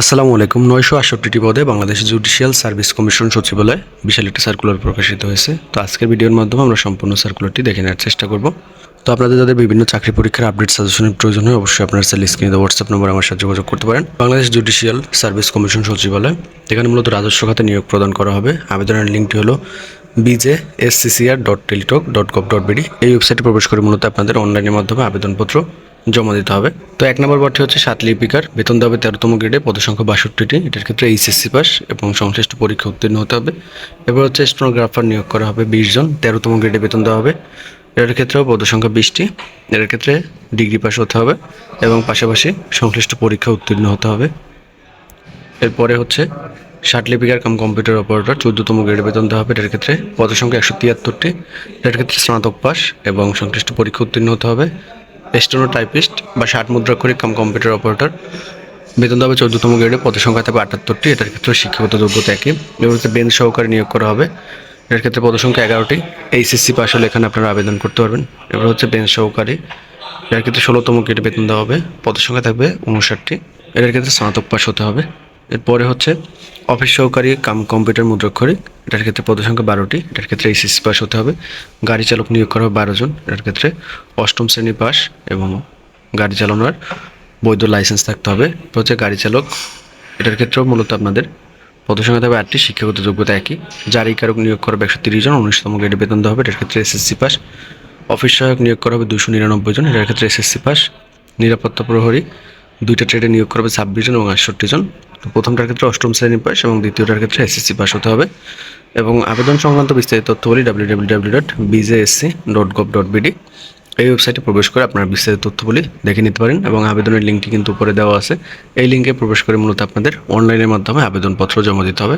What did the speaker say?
আসসালামু আলাইকুম। 968টি পদে বাংলাদেশ জুডিশিয়াল সার্ভিস কমিশন সচিবালয়ে বিশাল একটি সার্কুলার প্রকাশিত হয়েছে। তো আজকের ভিডিওর মাধ্যমে আমরা সম্পূর্ণ সার্কুলারটি দেখে নেওয়ার চেষ্টা করব। তো আপনাদের যাদের বিভিন্ন চাকরি পরীক্ষার আপডেট সাজেশনের প্রয়োজন হয়, অবশ্যই আপনারা চাইলে স্ক্রিনে দেওয়া হোয়াটসঅ্যাপ নম্বরে আমার সাথে যোগাযোগ করতে পারেন। বাংলাদেশ জুডিশিয়াল সার্ভিস কমিশন সচিবালয়, এখানে মূলত রাজস্ব খাতে নিয়োগ প্রদান করা হবে। আবেদনের লিঙ্কটি হলো bjsccr.teletalk.gov.bd। এই ওয়েবসাইটে প্রবেশ করে মূলত আপনাদের অনলাইনের মাধ্যমে আবেদনপত্র জমা দিতে হবে। তো 1 নম্বর পদটি হচ্ছে 7 লিপিকার, বেতন দেওয়া হবে 13তম গ্রেডে, পদসংখ্যা 62টি। এটার ক্ষেত্রে এইচএসসি পাস এবং সংশ্লিষ্ট পরীক্ষা উত্তীর্ণ হতে হবে। এবার হচ্ছে স্টেনোগ্রাফার নিয়োগ করা হবে 20 জন, 13তম গ্রেডে বেতন দেওয়া হবে। এটার ক্ষেত্রেও পদসংখ্যা 20টি। এটার ক্ষেত্রে ডিগ্রি পাস হতে হবে এবং পাশাপাশি সংশ্লিষ্ট পরীক্ষা উত্তীর্ণ হতে হবে। এরপরে হচ্ছে 60 লিপিকার কাম কম্পিউটার অপারেটর, 14তম গ্রেডে বেতন দেওয়া হবে। এটার ক্ষেত্রে পদসংখ্যা 173টি। এটার ক্ষেত্রে স্নাতক পাস এবং সংশ্লিষ্ট পরীক্ষা উত্তীর্ণ হতে হবে। স্টেনো টাইপিস্ট বা 60 মুদ্রাক্ষরিক কাম কম্পিউটার অপারেটর, বেতন দেওয়া হবে 14তম গ্রেডে, পদের সংখ্যা থাকবে 78টি। এটার ক্ষেত্রে শিক্ষাগত যোগ্যতা একই। এবার হচ্ছে বেঞ্চ সহকারী নিয়োগ করা হবে। এর ক্ষেত্রে পদের সংখ্যা 11টি। এইচএসসি পাস হলে এখানে আপনারা আবেদন করতে পারবেন। এবার হচ্ছে বেঞ্চ সহকারী, এর ক্ষেত্রে 16তম গ্রেডে বেতন দেওয়া হবে, পদের সংখ্যা থাকবে 59টি। এর ক্ষেত্রে স্নাতক পাস হতে হবে। এরপরে হচ্ছে অফিস সহকারী কাম কম্পিউটার মুদ্রাক্ষরিক, এটার ক্ষেত্রে পদের সংখ্যা 12টি। এটার ক্ষেত্রে এইচএসসি পাস হতে হবে। গাড়ি চালক নিয়োগ করা হবে 12 জন। এটার ক্ষেত্রে 8ম শ্রেণী পাস এবং গাড়ি চালানোর বৈধ লাইসেন্স থাকতে হবে। হচ্ছে গাড়ি চালক, এটার ক্ষেত্রেও মূলত আপনাদের পদসংখ্যা থাকবে 8টি, শিক্ষাগত যোগ্যতা একই। জারিকারক নিয়োগ করা হবে 130 জন, 19তম গ্রেডে বেতন দেওয়া হবে। এটার ক্ষেত্রে এসএসসি পাস। অফিস সহায়ক নিয়োগ করা হবে 299 জন, এটার ক্ষেত্রে এসএসসি পাস। নিরাপত্তা প্রহরী 2টা ট্রেডে নিয়োগ করা হবে 26 জন এবং 68 জন। তো প্রথমটার ক্ষেত্রে 8ম শ্রেণী পাস এবং দ্বিতীয়টার ক্ষেত্রে এসএসসি পাস হতে হবে। এবং আবেদন সংক্রান্ত বিস্তারিত তথ্য বলি www.bjsc.gov.bd। এই ওয়েবসাইটে প্রবেশ করে আপনারা বিস্তারিত তথ্যগুলি দেখে নিতে পারেন এবং আবেদনের লিঙ্কটি কিন্তু উপরে দেওয়া আছে। এই লিঙ্কে প্রবেশ করে মূলত আপনাদের অনলাইনের মাধ্যমে আবেদনপত্র জমা দিতে হবে।